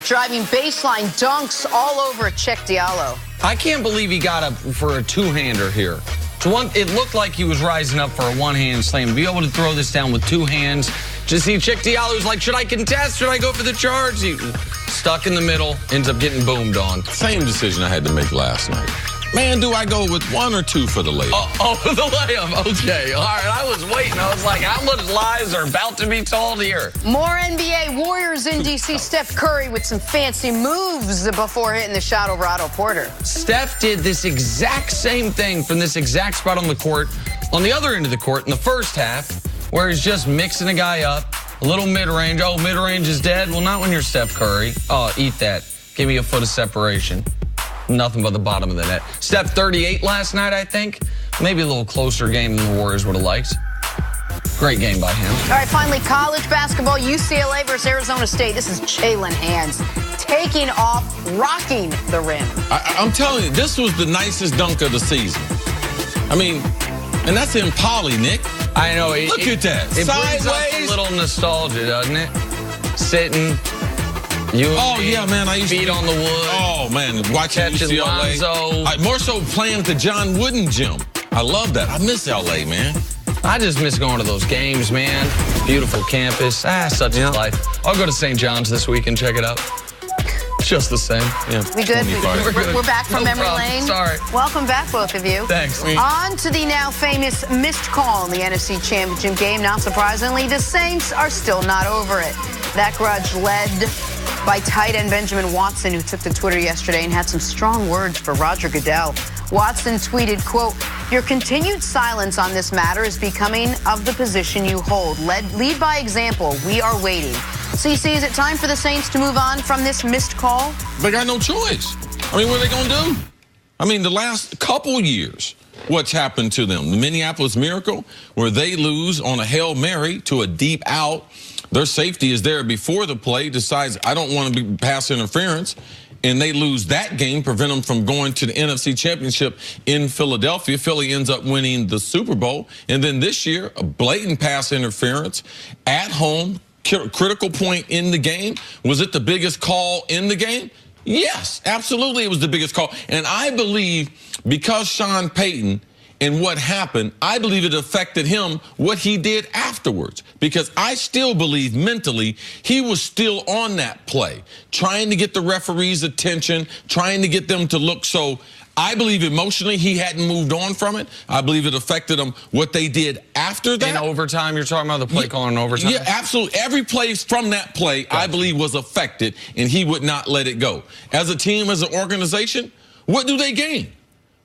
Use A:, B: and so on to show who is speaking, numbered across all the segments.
A: Driving baseline dunks all over Check Diallo.
B: I can't believe he got up for a two-hander here. It looked like he was rising up for a one-hand slam. To be able to throw this down with two hands. Just see Check Diallo's like, should I contest? Should I go for the charge? He stuck in the middle, ends up getting boomed on.
C: Same decision I had to make last night. Man, do I go with one or two for the layup?
B: Oh, the layup. Okay. All right. I was waiting. I was like, how much lies are about to be told here?
A: More NBA Warriors in D.C. Steph Curry with some fancy moves before hitting the shot over Otto Porter.
B: Steph did this exact same thing from this exact spot on the court, on the other end of the court in the first half, where he's just mixing a guy up. A little mid-range. Oh, mid-range is dead? Well, not when you're Steph Curry. Oh, eat that. Give me a foot of separation. Nothing but the bottom of the net. Steph 38 last night, I think. Maybe a little closer game than the Warriors would have liked. Great game by him.
A: All right, finally, college basketball, UCLA versus Arizona State. This is Jalen Hands taking off, rocking the rim.
C: I'm telling you, this was the nicest dunk of the season. I mean, and that's in Poly, Nick.
B: I know.
C: Look at that.
B: It
C: Sideways.
B: brings up a little nostalgia, doesn't it? Sitting.
C: Yeah, man. I used
B: feet
C: to
B: on the wood.
C: Oh, man. Watching UCLA.
B: Lonzo.
C: More so playing at the John Wooden gym. I love that. I miss L.A., man.
B: I just miss going to those games, man. Beautiful campus. Such a life. I'll go to St. John's this week and check it out. Just the same.
A: Yeah. We good? We're back from memory lane.
B: Sorry.
A: Welcome back, both of you.
B: Thanks.
A: On to the now famous missed call in the NFC Championship game. Not surprisingly, the Saints are still not over it. That grudge led by tight end Benjamin Watson, who took to Twitter yesterday and had some strong words for Roger Goodell. Watson tweeted, quote, "Your continued silence on this matter is becoming of the position you hold. Lead by example. We are waiting." CC, is it time for the Saints to move on from this missed call?
C: They got no choice. I mean, what are they going to do? I mean, the last couple years, what's happened to them? The Minneapolis Miracle, where they lose on a Hail Mary to a deep out. Their safety is there before the play, decides, I don't want to be pass interference, and they lose that game, prevent them from going to the NFC Championship in Philadelphia. Philly ends up winning the Super Bowl. And then this year, a blatant pass interference at home, critical point in the game. Was it the biggest call in the game? Yes, absolutely it was the biggest call. And I believe because Sean Payton and what happened, I believe it affected him, what he did afterwards. Because I still believe mentally he was still on that play, trying to get the referee's attention, trying to get them to look. So I believe emotionally he hadn't moved on from it. I believe it affected him what they did after that.
B: In overtime, you're talking about the play calling in overtime?
C: Yeah, absolutely. Every play from that play, I believe, was affected, and he would not let it go. As a team, as an organization, what do they gain?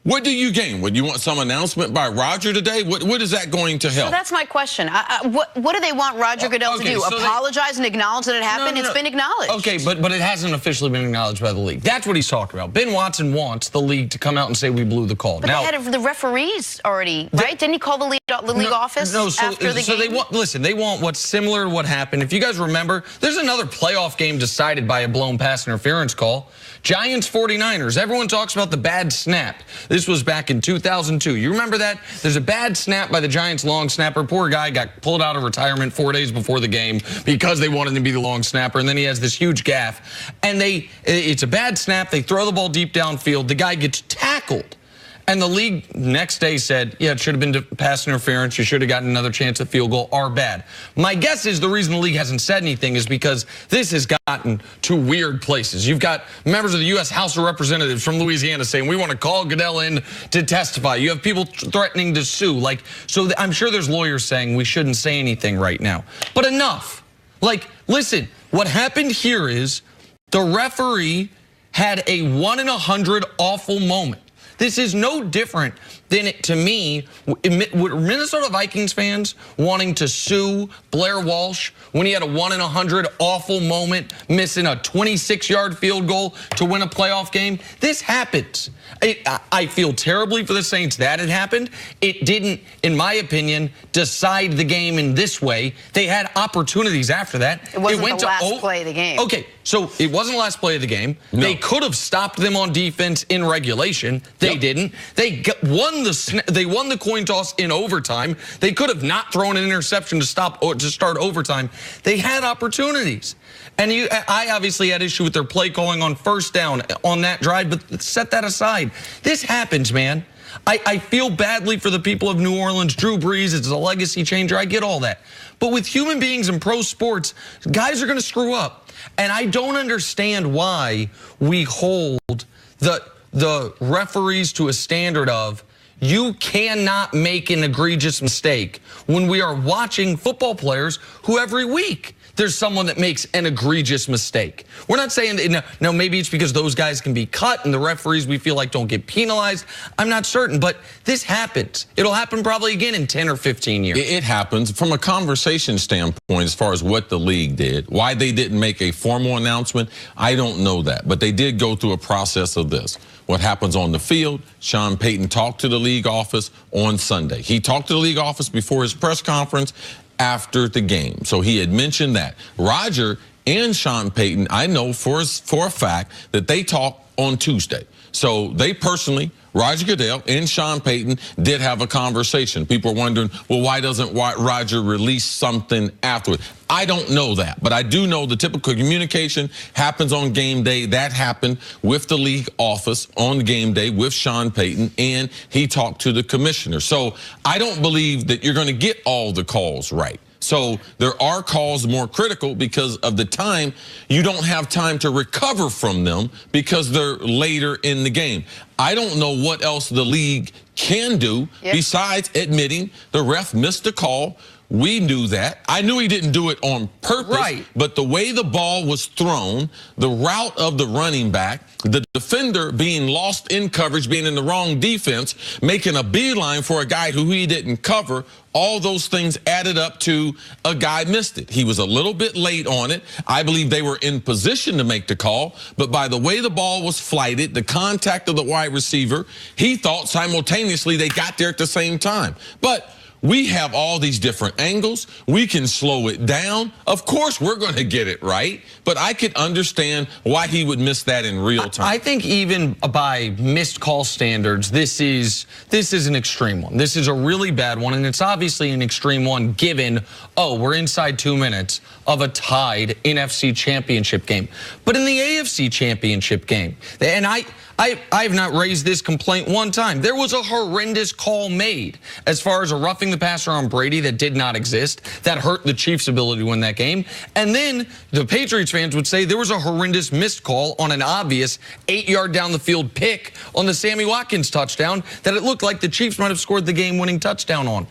C: What do you gain? Would you want some announcement by Roger today? What is that going to help?
A: So that's my question. What do they want Roger Goodell to do? So apologize and acknowledge that it happened? No. It's been acknowledged.
B: Okay, but it hasn't officially been acknowledged by the league. That's what he's talking about. Ben Watson wants the league to come out and say we blew the call.
A: But now, they had the referees already, right? Didn't he call the league office after the game?
B: They want what's similar to what happened. If you guys remember, there's another playoff game decided by a blown pass interference call. Giants 49ers. Everyone talks about the bad snap. This was back in 2002. You remember that? There's a bad snap by the Giants long snapper. Poor guy got pulled out of retirement 4 days before the game because they wanted him to be the long snapper, and then he has this huge gaffe. And it's a bad snap. They throw the ball deep downfield. The guy gets tackled. And the league next day said, yeah, it should have been pass interference. You should have gotten another chance at field goal. Are bad. My guess is the reason the league hasn't said anything is because this has gotten to weird places. You've got members of the U.S. House of Representatives from Louisiana saying, we want to call Goodell in to testify. You have people threatening to sue. So I'm sure there's lawyers saying we shouldn't say anything right now. But enough. Listen, what happened here is the referee had a 1 in 100 awful moment. This is no different than, to me, Minnesota Vikings fans wanting to sue Blair Walsh when he had a 1 in 100 awful moment, missing a 26-yard field goal to win a playoff game. This happens. I feel terribly for the Saints that it happened. It didn't, in my opinion, decide the game in this way. They had opportunities after that.
A: It wasn't the last play of the game.
B: Okay, So it wasn't the last play of the game.
C: No.
B: They could have stopped them on defense in regulation. They didn't. They won the coin toss in overtime. They could have not thrown an interception to start overtime. They had opportunities. And I obviously had issue with their play calling on first down on that drive, but set that aside. This happens, man. I feel badly for the people of New Orleans. Drew Brees, it's a legacy changer. I get all that. But with human beings in pro sports, guys are going to screw up. And I don't understand why we hold the referees to a standard of you cannot make an egregious mistake when we are watching football players who every week there's someone that makes an egregious mistake. We're not saying that, no, maybe it's because those guys can be cut and the referees we feel like don't get penalized. I'm not certain, but this happens. It'll happen probably again in 10 or 15 years.
C: It happens. From a conversation standpoint, as far as what the league did, why they didn't make a formal announcement, I don't know that. But they did go through a process of this. What happens on the field, Sean Payton talked to the league office on Sunday. He talked to the league office before his press conference after the game. So he had mentioned that. Roger and Sean Payton, I know for a fact that they talked on Tuesday. So they personally, Roger Goodell and Sean Payton, did have a conversation. People are wondering, well, why doesn't Roger release something afterward? I don't know that, but I do know the typical communication happens on game day. That happened with the league office on game day with Sean Payton, and he talked to the commissioner. So I don't believe that you're going to get all the calls right. So there are calls more critical because of the time. You don't have time to recover from them because they're later in the game. I don't know what else the league can do besides admitting the ref missed a call. We knew that. I knew he didn't do it on purpose. Right. But the way the ball was thrown, the route of the running back, the defender being lost in coverage, being in the wrong defense, making a beeline for a guy who he didn't cover, all those things added up to a guy missed it. He was a little bit late on it. I believe they were in position to make the call, but by the way the ball was flighted, the contact of the wide receiver, he thought simultaneously they got there at the same time. But we have all these different angles. We can slow it down. Of course, we're going to get it right, but I could understand why he would miss that in real time.
B: I think even by missed call standards, this is an extreme one. This is a really bad one, and it's obviously an extreme one given, we're inside 2 minutes of a tied NFC Championship game. But in the AFC Championship game, and I have not raised this complaint one time. There was a horrendous call made as far as a roughing the passer on Brady that did not exist. That hurt the Chiefs' ability to win that game. And then the Patriots fans would say there was a horrendous missed call on an obvious 8-yard down the field pick on the Sammy Watkins touchdown that it looked like the Chiefs might have scored the game-winning touchdown on.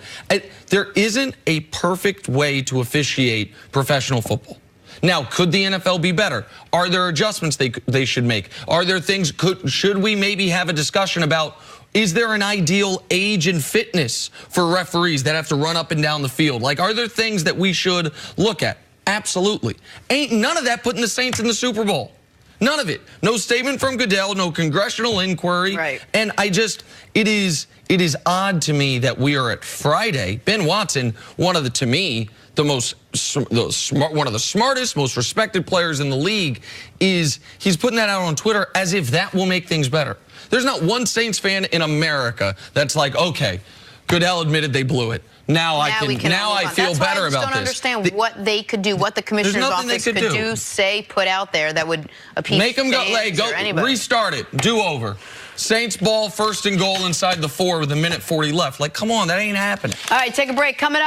B: There isn't a perfect way to officiate professional football. Now, could the NFL be better? Are there adjustments they should make? Are there things, should we maybe have a discussion about, is there an ideal age and fitness for referees that have to run up and down the field? Like, are there things that we should look at? Absolutely. Ain't none of that putting the Saints in the Super Bowl. None of it. No statement from Goodell, no congressional inquiry. Right. And it is odd to me that we are at Friday. Ben Watson, one of the smartest, most respected players in the league, he's putting that out on Twitter as if that will make things better. There's not one Saints fan in America that's like, okay, Goodell admitted they blew it. Now I feel better about this. I don't
A: understand what they could do, what the commissioner's office could do, say, put out there that would appease
B: Make them go, restart it, do over. Saints ball, 1st and goal inside the 4 with 1:40 left. Like, come on, that ain't happening.
A: All right, take a break. Coming up.